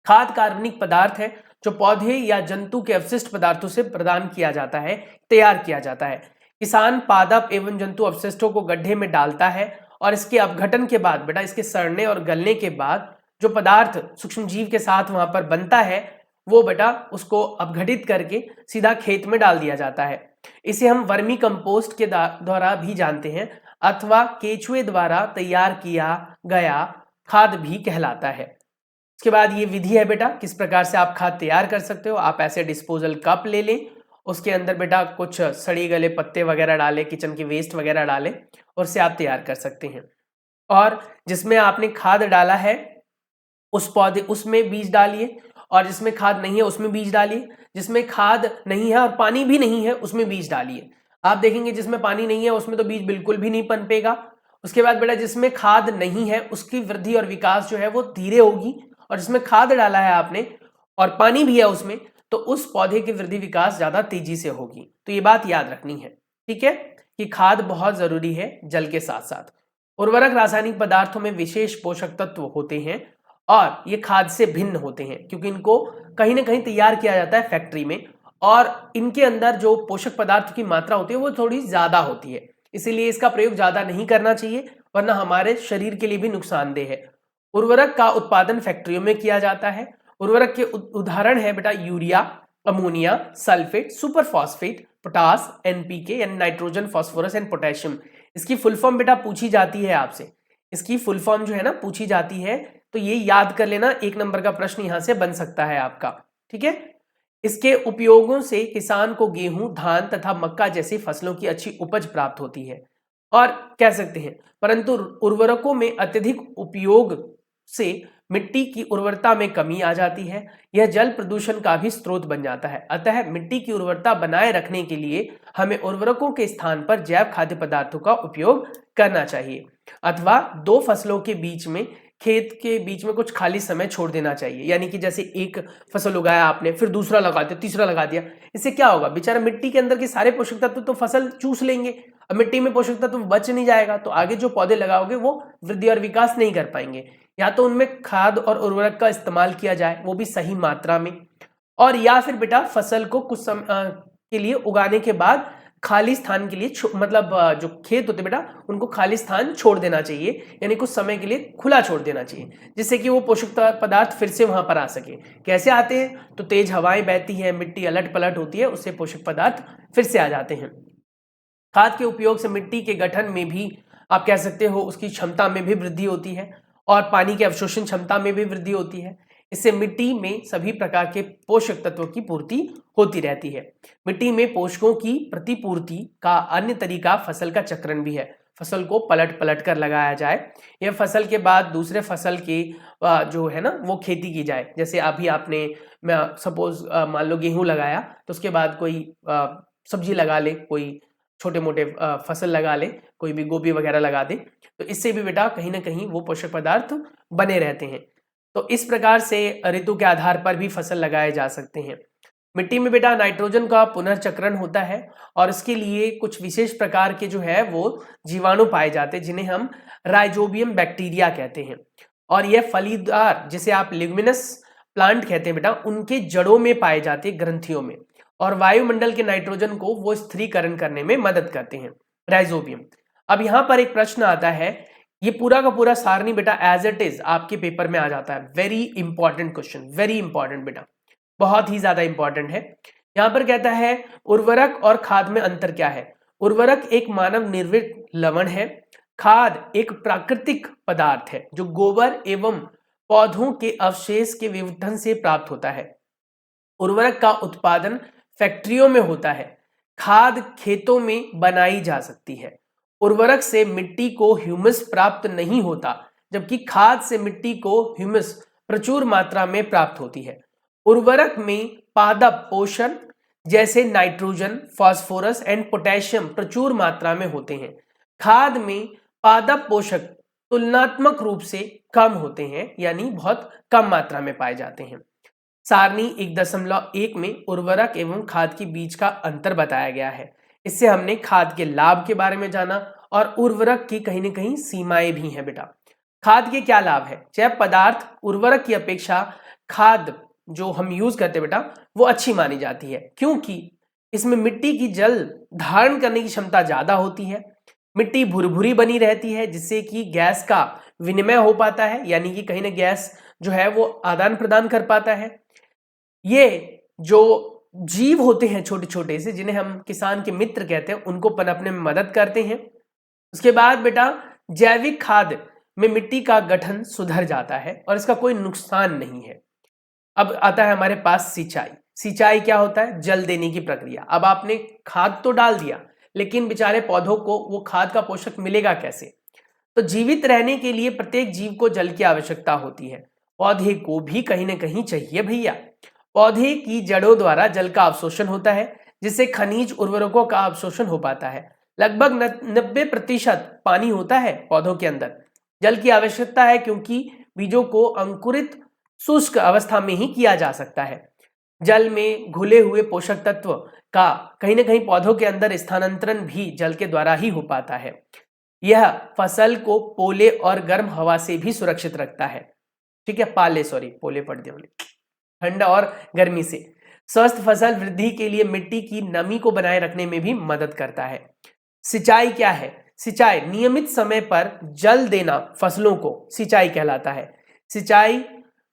[SPEAKER 1] खाद कार्बनिक पदार्थ है जो पौधे या जंतु के अवशिष्ट पदार्थों से प्रदान किया जाता है, तैयार किया जाता है। किसान पादप एवं जंतु अवशिष्टों को गड्ढे में डालता है और इसके अपघटन के बाद बेटा, इसके सड़ने और गलने के बाद जो पदार्थ सूक्ष्म जीव के साथ वहां पर बनता है वो बेटा उसको अपघटित करके सीधा खेत में डाल दिया जाता है। इसे हम वर्मी कंपोस्ट के द्वारा भी जानते हैं अथवा केचुए द्वारा तैयार किया गया खाद भी कहलाता है। इसके बाद ये विधि है बेटा किस प्रकार से आप खाद तैयार कर सकते हो। आप ऐसे डिस्पोजल कप ले लें, उसके अंदर बेटा कुछ सड़ी गले पत्ते वगैरह डालें, किचन की वेस्ट वगैरह डालें और उससे आप तैयार कर सकते हैं। और जिसमें आपने खाद डाला है उस पौधे उसमें बीज डालिए और जिसमें खाद नहीं है उसमें बीज डालिए। जिसमें खाद नहीं है और पानी भी नहीं है उसमें बीज डालिए। आप देखेंगे जिसमें पानी नहीं है उसमें तो बीज बिल्कुल भी नहीं पनपेगा। उसके बाद बेटा जिसमें खाद नहीं है उसकी वृद्धि और विकास जो है वो धीरे होगी, और जिसमें खाद डाला है आपने और पानी भी है उसमें तो उस पौधे की वृद्धि विकास ज्यादा तेजी से होगी। तो ये बात याद रखनी है, ठीक है, कि खाद बहुत जरूरी है जल के साथ साथ। उर्वरक रासायनिक पदार्थों में विशेष पोषक तत्व होते हैं और ये खाद से भिन्न होते हैं क्योंकि इनको कहीं ना कहीं तैयार किया जाता है फैक्ट्री में और इनके अंदर जो पोषक पदार्थ की मात्रा होती है वो थोड़ी ज्यादा होती है, इसीलिए इसका प्रयोग ज्यादा नहीं करना चाहिए वरना हमारे शरीर के लिए भी नुकसानदेह है। उर्वरक का उत्पादन फैक्ट्रियों में किया जाता है। उर्वरक के उदाहरण है बेटा urea, ammonia, sulphate, super phosphate, potash, NPK यानी नाइट्रोजन, फास्फोरस एंड पोटेशियम। इसकी फुल फॉर्म बेटा पूछी जाती है आपसे, इसकी फुल फॉर्म जो है ना पूछी जाती है, तो ये याद कर लेना, 1 नंबर का प्रश्न यहां से बन सकता है आपका। ठीक है, इसके उपयोगों से किसान को गेहूं, धान तथा मक्का जैसी फसलों की अच्छी उपज प्राप्त होती है। और कह सकते हैं परंतु उर्वरकों में अत्यधिक उपयोग से मिट्टी की उर्वरता में कमी आ जाती है। यह जल प्रदूषण का भी स्रोत बन जाता है। अतः मिट्टी की उर्वरता बनाए रखने के लिए हमें उर्वरकों के स्थान पर जैव खाद्य पदार्थों का उपयोग करना चाहिए, अथवा 2 फसलों के बीच में, खेत के बीच में कुछ खाली समय छोड़ देना चाहिए। यानी कि जैसे एक फसल उगाया आपने, फिर दूसरा लगा दिया, तीसरा लगा दिया, इससे क्या होगा, बेचारा मिट्टी के अंदर के सारे पोषक तत्व तो फसल चूस लेंगे, अब मिट्टी में पोषक तत्व बच नहीं जाएगा, तो आगे जो पौधे लगाओगे वो वृद्धि और विकास नहीं कर पाएंगे। या तो उनमें खाद और उर्वरक का इस्तेमाल किया जाए, वो भी सही मात्रा में, और या फिर बेटा फसल को कुछ समय के लिए उगाने के बाद खाली स्थान के लिए मतलब जो खेत होते बेटा उनको खाली स्थान छोड़ देना चाहिए, यानी कुछ समय के लिए खुला छोड़ देना चाहिए, जिससे कि वो पोषक पदार्थ फिर से वहां पर आ सके। कैसे आते हैं, तो तेज हवाएं बहती हैं, मिट्टी अलट पलट होती है, उससे पोषक पदार्थ फिर से आ जाते हैं। खाद के उपयोग से मिट्टी के गठन में भी आप कह सकते हो, उसकी क्षमता में भी वृद्धि होती है, और पानी के अवशोषण क्षमता में भी वृद्धि होती है। इससे मिट्टी में सभी प्रकार के पोषक तत्वों की पूर्ति होती रहती है। मिट्टी में पोषकों की प्रतिपूर्ति का अन्य तरीका फसल का चक्रण भी है। फसल को पलट पलट कर लगाया जाए, यह फसल के बाद दूसरे फसल की जो है ना वो खेती की जाए। जैसे अभी आपने सपोज मान लो गेहूं लगाया, तो उसके बाद कोई सब्जी लगा ले, कोई छोटे मोटे फसल लगा ले, कोई भी गोभी वगैरह लगा दे, तो इससे भी बेटा कहीं ना कहीं वो पोषक पदार्थ बने रहते हैं। तो इस प्रकार से ऋतु के आधार पर भी फसल लगाए जा सकते हैं। मिट्टी में बेटा नाइट्रोजन का पुनर्चक्रण होता है, और इसके लिए कुछ विशेष प्रकार के जो है वो जीवाणु पाए जाते हैं, जिन्हें हम राइजोबियम बैक्टीरिया कहते हैं। और यह फलीदार, जिसे आप लिग्मिनस प्लांट कहते हैं बेटा, उनके जड़ों में पाए जाते हैं, ग्रंथियों में, और वायुमंडल के नाइट्रोजन को वो स्थिरीकरण करने में मदद करते हैं, राइजोबियम। अब यहां पर एक प्रश्न आता है, ये पूरा का पूरा सारणी बेटा एज इट इज आपके पेपर में आ जाता है। Very important question, very important बेटा, बहुत ही ज्यादा इंपॉर्टेंट है। यहां पर कहता है उर्वरक और खाद में अंतर क्या है। उर्वरक एक मानव निर्मित लवण है, खाद एक प्राकृतिक पदार्थ है जो गोबर एवं पौधों के अवशेष के विघटन से प्राप्त होता है। उर्वरक का उत्पादन फैक्ट्रियों में होता है, खाद खेतों में बनाई जा सकती है। उर्वरक से मिट्टी को ह्यूमस प्राप्त नहीं होता, जबकि खाद से मिट्टी को ह्यूमस प्रचुर मात्रा में प्राप्त होती है। उर्वरक में पादप पोषण जैसे नाइट्रोजन, फास्फोरस एंड पोटेशियम प्रचुर मात्रा में होते हैं। खाद में पादप पोषक तुलनात्मक रूप से कम होते हैं, यानी बहुत कम मात्रा में पाए जाते हैं। सारणी 1.1 में उर्वरक एवं खाद के बीच का अंतर बताया गया है। इससे हमने खाद के लाभ के बारे में जाना, और उर्वरक की कहीं ना कहीं सीमाएं भी हैं बेटा। खाद के क्या लाभ है, जैव पदार्थ उर्वरक की अपेक्षा खाद जो हम यूज करते हैं बेटा वो अच्छी मानी जाती है, क्योंकि इसमें मिट्टी की जल धारण करने की क्षमता ज्यादा होती है। मिट्टी भुरभुरी बनी रहती है, जिससे कि गैस का विनिमय हो पाता है, यानी कि कहीं ना गैस जो है वो आदान प्रदान कर पाता है। ये जो जीव होते हैं छोटे छोटे से, जिन्हें हम किसान के मित्र कहते हैं, उनको पनपने में मदद करते हैं। उसके बाद बेटा जैविक खाद में मिट्टी का गठन सुधर जाता है और इसका कोई नुकसान नहीं है। अब आता है हमारे पास सिंचाई। सिंचाई क्या होता है, जल देने की प्रक्रिया। अब आपने खाद तो डाल दिया, लेकिन बेचारे पौधों को वो खाद का पोषक मिलेगा कैसे। तो जीवित रहने के लिए प्रत्येक जीव को जल की आवश्यकता होती है, पौधे को भी कहीं ना कहीं चाहिए भैया। पौधे की जड़ों द्वारा जल का अवशोषण होता है, जिससे खनिज उर्वरकों का अवशोषण हो पाता है। लगभग 90% पानी होता है पौधों के अंदर। जल की आवश्यकता है क्योंकि बीजों को अंकुरित शुष्क अवस्था में ही किया जा सकता है। जल में घुले हुए पोषक तत्व का कहीं ना कहीं पौधों के अंदर स्थानांतरण भी जल के द्वारा ही हो पाता है। यह फसल को पोले और गर्म हवा से भी सुरक्षित रखता है। ठीक है, पोले पड़ दिया, ठंड और गर्मी से। स्वस्थ फसल वृद्धि के लिए मिट्टी की नमी को बनाए रखने में भी मदद करता है। सिंचाई क्या है, सिंचाई नियमित समय पर जल देना फसलों को सिंचाई कहलाता है। सिंचाई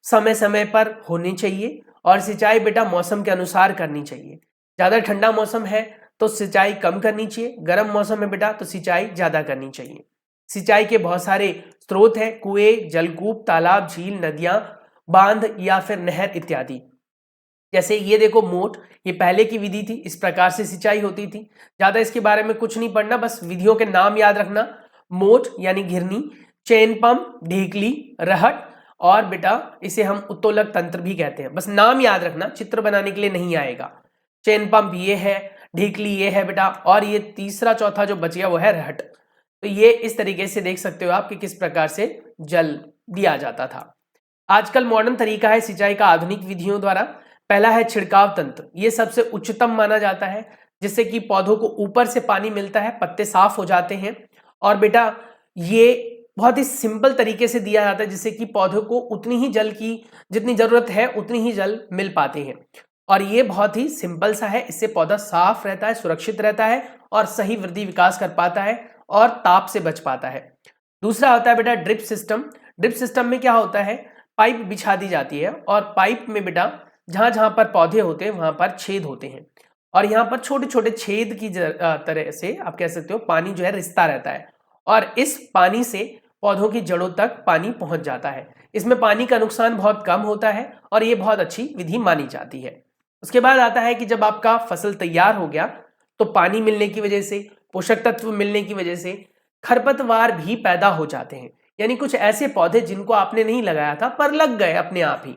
[SPEAKER 1] समय समय पर होनी चाहिए और सिंचाई बेटा मौसम के अनुसार करनी चाहिए। ज्यादा ठंडा मौसम है तो सिंचाई कम करनी चाहिए, गर्म मौसम है बेटा तो सिंचाई ज्यादा करनी चाहिए। सिंचाई के बहुत सारे स्रोत हैं, कुएं, जलकूप, तालाब, झील, नदियां, बांध या फिर नहर इत्यादि। जैसे ये देखो मोट, ये पहले की विधि थी, इस प्रकार से सिंचाई होती थी। ज्यादा इसके बारे में कुछ नहीं पढ़ना, बस विधियों के नाम याद रखना। मोट यानी घिरनी, चेन पंप, ढेकली, रहट और बेटा इसे हम उत्तोलक तंत्र भी कहते हैं। बस नाम याद रखना, चित्र बनाने के लिए नहीं आएगा। चेन पंप ये है, ढेकली ये है बेटा, और ये तीसरा चौथा जो बच गया वो है रहट। तो ये इस तरीके से देख सकते हो आप कि किस प्रकार से जल दिया जाता था। आजकल मॉडर्न तरीका है सिंचाई का आधुनिक विधियों द्वारा। पहला है छिड़काव तंत्र, ये सबसे उच्चतम माना जाता है, जिससे कि पौधों को ऊपर से पानी मिलता है, पत्ते साफ हो जाते हैं। और बेटा ये बहुत ही सिंपल तरीके से दिया जाता है, जिससे कि पौधों को उतनी ही जल की जितनी जरूरत है उतनी ही जल मिल पाते हैं। और ये बहुत ही सिंपल सा है, इससे पौधा साफ रहता है, सुरक्षित रहता है और सही वृद्धि विकास कर पाता है और ताप से बच पाता है। दूसरा होता है बेटा ड्रिप सिस्टम। ड्रिप सिस्टम में क्या होता है, पाइप बिछा दी जाती है और पाइप में बेटा जहां जहां पर पौधे होते हैं वहां पर छेद होते हैं और यहाँ पर छोटे छोटे छेद की तरह से आप कह सकते हो पानी जो है रिसता रहता है और इस पानी से पौधों की जड़ों तक पानी पहुंच जाता है। इसमें पानी का नुकसान बहुत कम होता है और ये बहुत अच्छी विधि मानी जाती है। उसके बाद आता है कि जब आपका फसल तैयार हो गया तो पानी मिलने की वजह से, पोषक तत्व मिलने की वजह से खरपतवार भी पैदा हो जाते हैं। यानी कुछ ऐसे पौधे जिनको आपने नहीं लगाया था पर लग गए अपने आप ही,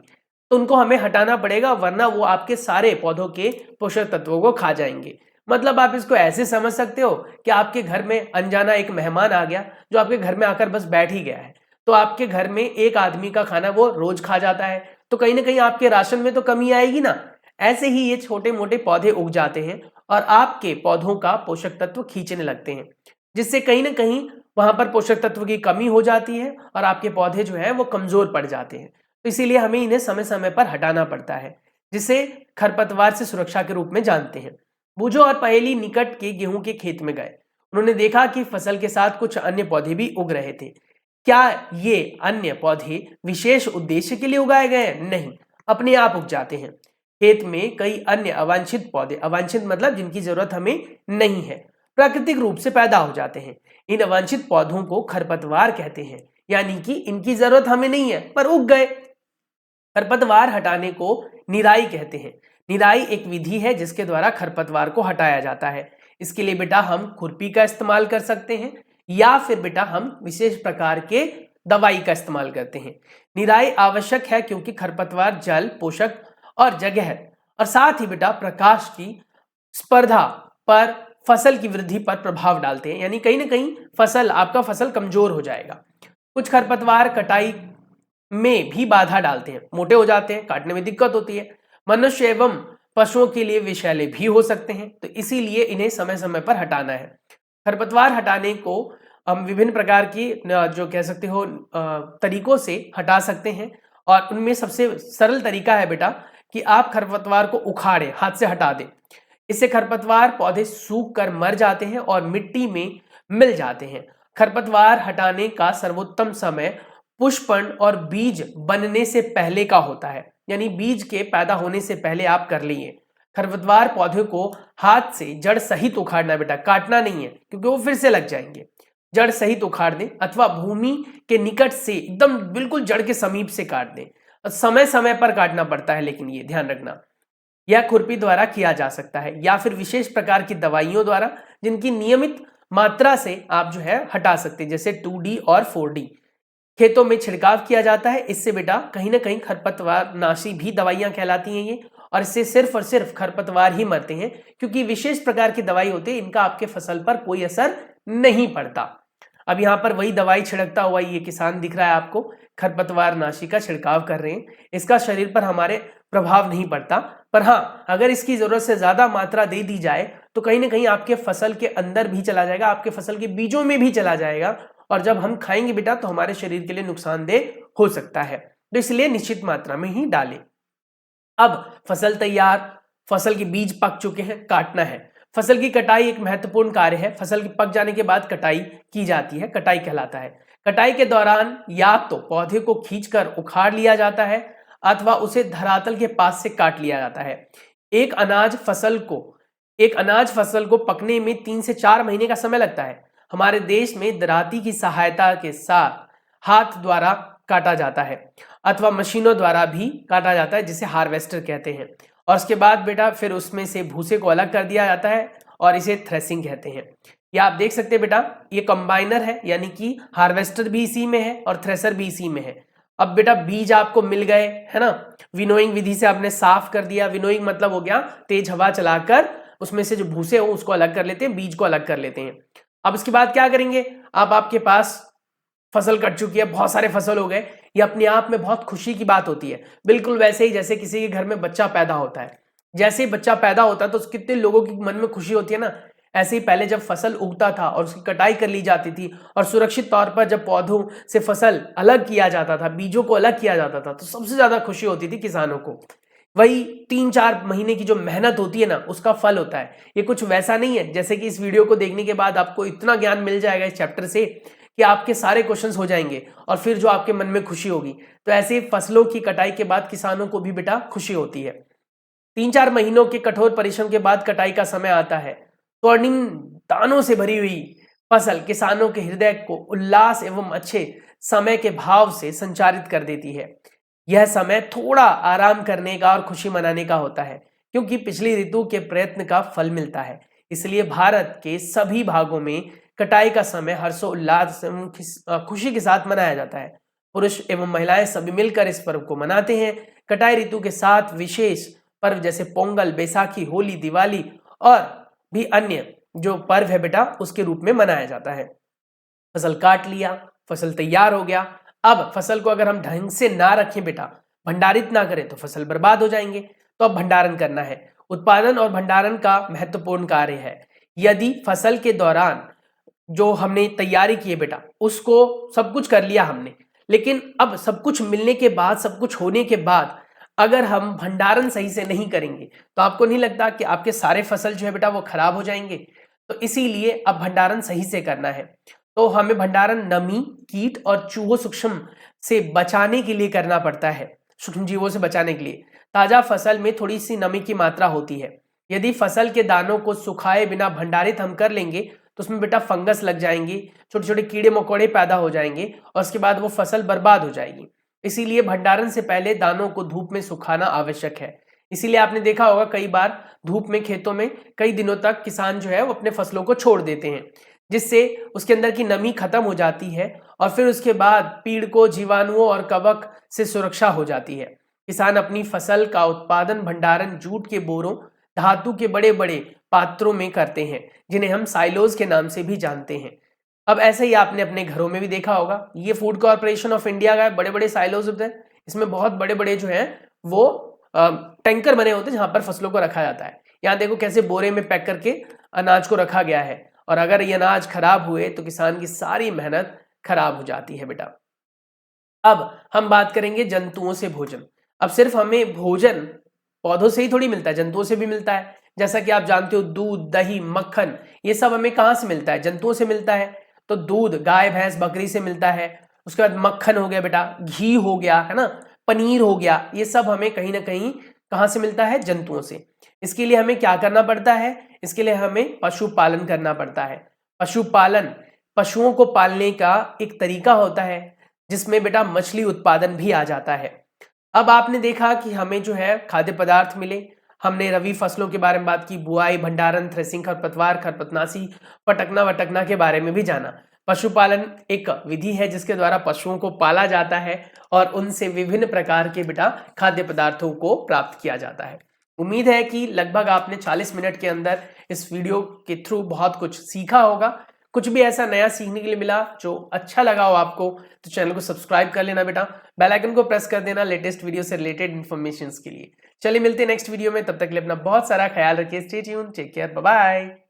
[SPEAKER 1] तो उनको हमें हटाना पड़ेगा, वरना वो आपके सारे पौधों के पोषक तत्वों को खा जाएंगे। मतलब आप इसको ऐसे समझ सकते हो कि आपके घर में अनजाना एक मेहमान आ गया जो आपके घर में आकर बस बैठ ही गया है, तो आपके घर में एक आदमी का खाना वो रोज खा जाता है, तो कहीं ना कहीं आपके राशन में तो कमी आएगी ना। ऐसे ही ये छोटे मोटे पौधे उग जाते हैं और आपके पौधों का पोषक तत्व खींचने लगते हैं, जिससे कहीं ना कहीं वहां पर पोषक तत्व की कमी हो जाती है और आपके पौधे जो है वो कमजोर पड़ जाते हैं। तो इसीलिए हमें इन्हें समय समय पर हटाना पड़ता है, जिसे खरपतवार से सुरक्षा के रूप में जानते हैं। बूझो और पहेली निकट के गेहूं के खेत में गए। उन्होंने देखा कि फसल के साथ कुछ अन्य पौधे भी उग रहे थे। क्या ये अन्य पौधे विशेष उद्देश्य के लिए उगाए गए? नहीं, अपने आप उग जाते हैं। खेत में कई अन्य अवांछित पौधे, अवांछित मतलब जिनकी जरूरत हमें नहीं है, प्राकृतिक रूप से पैदा हो जाते हैं। इन अवांछित पौधों को खरपतवार कहते हैं, यानी कि इनकी जरूरत हमें नहीं है पर उग गए। खरपतवार हटाने को निराई कहते हैं। निराई एक विधि है जिसके द्वारा खरपतवार को हटाया जाता है। इसके लिए बेटा हम खुरपी का इस्तेमाल कर सकते हैं या फिर बेटा हम विशेष प्रकार के दवाई का इस्तेमाल करते हैं। निराई आवश्यक है क्योंकि खरपतवार जल, पोषक और जगह और साथ ही बेटा प्रकाश की स्पर्धा पर फसल की वृद्धि पर प्रभाव डालते हैं, यानी कहीं ना कहीं आपका फसल कमजोर हो जाएगा। कुछ खरपतवार कटाई में भी बाधा डालते हैं, मोटे हो जाते हैं, काटने में दिक्कत होती है। मनुष्य एवं पशुओं के लिए विषैले भी हो सकते हैं, तो इसीलिए इन्हें समय समय पर हटाना है। खरपतवार हटाने को हम विभिन्न प्रकार की जो कह सकते हो तरीकों से हटा सकते हैं और उनमें सबसे सरल तरीका है बेटा कि आप खरपतवार को उखाड़े, हाथ से हटा दें। इससे खरपतवार पौधे सूख कर मर जाते हैं और मिट्टी में मिल जाते हैं। खरपतवार हटाने का सर्वोत्तम समय पुष्पन और बीज बनने से पहले का होता है, यानी बीज के पैदा होने से पहले आप कर लीजिए। खरपतवार पौधे को हाथ से जड़ सहित उखाड़ना बेटा, काटना नहीं है क्योंकि वो फिर से लग जाएंगे। जड़ सहित उखाड़ दें अथवा भूमि के निकट से एकदम बिल्कुल जड़ के समीप से काट दें। समय समय पर काटना पड़ता है, लेकिन ये ध्यान रखना यह खुरपी द्वारा किया जा सकता है या फिर विशेष प्रकार की दवाइयों द्वारा, जिनकी नियमित मात्रा से आप जो है हटा सकते हैं, जैसे 2D और 4D। खेतों में छिड़काव किया जाता है, इससे बेटा कहीं ना कहीं खरपतवार नाशी भी दवाइयां कहलाती हैं ये, और इससे सिर्फ और सिर्फ खरपतवार ही मरते हैं क्योंकि विशेष प्रकार की दवाई होती है, इनका आपके फसल पर कोई असर नहीं पड़ता। अब यहाँ पर वही दवाई छिड़कता हुआ ये किसान दिख रहा है आपको, खरपतवार नाशी का छिड़काव कर रहे हैं। इसका शरीर पर हमारे प्रभाव नहीं पड़ता, पर हाँ अगर इसकी जरूरत से ज्यादा मात्रा दे दी जाए तो कहीं ना कहीं आपके फसल के अंदर भी चला जाएगा, आपके फसल के बीजों में भी चला जाएगा, और जब हम खाएंगे बेटा तो हमारे शरीर के लिए नुकसानदेह हो सकता है। तो इसलिए निश्चित मात्रा में ही डालें। अब फसल तैयार, फसल के बीज पक चुके हैं, काटना है। फसल की कटाई एक महत्वपूर्ण कार्य है। फसल के पक जाने के बाद कटाई की जाती है, कटाई कहलाता है। कटाई के दौरान या तो पौधे को खींचकर उखाड़ लिया जाता है अथवा उसे धरातल के पास से काट लिया जाता है। एक अनाज फसल को पकने में 3 से 4 महीने का समय लगता है। हमारे देश में दराती की सहायता के साथ हाथ द्वारा काटा जाता है अथवा मशीनों द्वारा भी काटा जाता है, जिसे हार्वेस्टर कहते हैं। और उसके बाद बेटा फिर उसमें से भूसे को अलग कर दिया जाता है और इसे थ्रेसिंग कहते हैं। या आप देख सकते हैं बेटा, ये कंबाइनर है, यानी कि हार्वेस्टर भी इसी में है और थ्रेसर भी इसी में है। अब बेटा बीज आपको मिल गए, है ना, विनोइंग विधि से आपने साफ कर दिया। विनोइंग मतलब हो गया तेज हवा चलाकर उसमें से जो भूसे हो उसको अलग कर लेते हैं, बीज को अलग कर लेते हैं। अब इसके बाद क्या करेंगे, अब आपके पास फसल कट चुकी है, बहुत सारे फसल हो गए, ये अपने आप में बहुत खुशी की बात होती है। बिल्कुल वैसे ही जैसे किसी के घर में बच्चा पैदा होता है, जैसे ही बच्चा पैदा होता है तो कितने लोगों की मन में खुशी होती है ना। ऐसे ही पहले जब फसल उगता था और उसकी कटाई कर ली जाती थी और सुरक्षित तौर पर जब पौधों से फसल अलग किया जाता था, बीजों को अलग किया जाता था, तो सबसे ज्यादा खुशी होती थी किसानों को। वही 3-4 महीने की जो मेहनत होती है ना, उसका फल होता है। ये कुछ वैसा नहीं है जैसे कि इस वीडियो को देखने के बाद आपको इतना ज्ञान मिल जाएगा इस चैप्टर से कि आपके सारे क्वेश्चंस हो जाएंगे और फिर जो आपके मन में खुशी होगी। तो ऐसे फसलों की कटाई के बाद किसानों को भी बेटा खुशी होती है। 3-4 महीनों के कठोर परिश्रम के बाद कटाई का समय आता है। स्वर्णिम दानों से भरी हुई फसल किसानों के हृदय को उल्लास एवं अच्छे समय के भाव से संचारित कर देती है। यह समय थोड़ा आराम करने का और खुशी मनाने का होता है, क्योंकि पिछली ऋतु के प्रयत्न का फल मिलता है। इसलिए भारत के सभी भागों में कटाई का समय हर्षोल्लास एवं खुशी के साथ मनाया जाता है। पुरुष एवं महिलाएं सभी मिलकर इस पर्व को मनाते हैं। कटाई ऋतु के साथ विशेष पर्व जैसे पोंगल, बैसाखी, होली, दिवाली और भी अन्य जो पर्व है बेटा उसके रूप में मनाया जाता है। फसल काट लिया, फसल तैयार हो गया। अब फसल को अगर हम ढंग से ना रखें बेटा, भंडारित ना करें, तो फसल बर्बाद हो जाएंगे। तो अब भंडारण करना है। उत्पादन और भंडारण का महत्वपूर्ण कार्य है। यदि फसल के दौरान जो हमने तैयारी की है बेटा, उसको सब कुछ कर लिया हमने, लेकिन अब सब कुछ मिलने के बाद, सब कुछ होने के बाद अगर हम भंडारण सही से नहीं करेंगे तो आपको नहीं लगता कि आपके सारे फसल जो है बेटा वो खराब हो जाएंगे। तो इसीलिए अब भंडारण सही से करना है। तो हमें भंडारण नमी, कीट और चूहों सूक्ष्म से बचाने के लिए करना पड़ता है। सूक्ष्म जीवों से बचाने के लिए ताजा फसल में थोड़ी सी नमी की मात्रा होती है। यदि फसल के दानों को सुखाए बिना भंडारित हम कर लेंगे तो उसमें बेटा फंगस लग जाएंगी, छोटे छोटे कीड़े मकोड़े पैदा हो जाएंगे और उसके बाद वो फसल बर्बाद हो जाएगी। इसीलिए भंडारण से पहले दानों को धूप में सुखाना आवश्यक है। इसीलिए आपने देखा होगा कई बार धूप में खेतों में कई दिनों तक किसान जो है वो अपने फसलों को छोड़ देते हैं, जिससे उसके अंदर की नमी खत्म हो जाती है और फिर उसके बाद पीड़कों, जीवाणुओं और कवक से सुरक्षा हो जाती है। किसान अपनी फसल का उत्पादन भंडारण जूट के बोरों, धातु के बड़े बड़े पात्रों में करते हैं, जिन्हें हम साइलोज के नाम से भी जानते हैं। अब ऐसे ही आपने अपने घरों में भी देखा होगा, ये फूड कॉर्पोरेशन ऑफ इंडिया का बड़े बड़े साइलोज होते हैं। इसमें बहुत बड़े बड़े जो हैं वो टैंकर बने होते हैं जहां पर फसलों को रखा जाता है। यहाँ देखो कैसे बोरे में पैक करके अनाज को रखा गया है, और अगर ये अनाज खराब हुए तो किसान की सारी मेहनत खराब हो जाती है बेटा। अब हम बात करेंगे जंतुओं से भोजन। अब सिर्फ हमें भोजन पौधों से ही थोड़ी मिलता है, जंतुओं से भी मिलता है। जैसा कि आप जानते हो दूध, दही, मक्खन, ये सब हमें कहाँ से मिलता है? जंतुओं से मिलता है। तो दूध गाय, भैंस, बकरी से मिलता है। उसके बाद मक्खन हो गया बेटा, घी हो गया, है ना, पनीर हो गया, ये सब हमें कहीं ना कहीं कहाँ से मिलता है? जंतुओं से। इसके लिए हमें क्या करना पड़ता है? इसके लिए हमें पशुपालन करना पड़ता है। पशुपालन पशुओं को पालने का एक तरीका होता है जिसमें बेटा मछली उत्पादन भी आ जाता है। अब आपने देखा कि हमें जो है खाद्य पदार्थ मिले। हमने रवि फसलों के बारे में बात की, बुआई, भंडारण, थ्रेसिंग, खरपतवार, खरपतनाशी, पटकना वटकना के बारे में भी जाना। पशुपालन एक विधि है जिसके द्वारा पशुओं को पाला जाता है और उनसे विभिन्न प्रकार के बेटा खाद्य पदार्थों को प्राप्त किया जाता है। उम्मीद है कि लगभग आपने 40 मिनट के अंदर इस वीडियो के थ्रू बहुत कुछ सीखा होगा। कुछ भी ऐसा नया सीखने के लिए मिला जो अच्छा लगा हो आपको, तो चैनल को सब्सक्राइब कर लेना बेटा, बेल आइकन को प्रेस कर देना लेटेस्ट वीडियो से रिलेटेड इन्फॉर्मेशन के लिए। चलिए मिलते हैं नेक्स्ट वीडियो में, तब तक के लिए अपना बहुत सारा ख्याल रखिए। Stay tuned, take care, bye bye.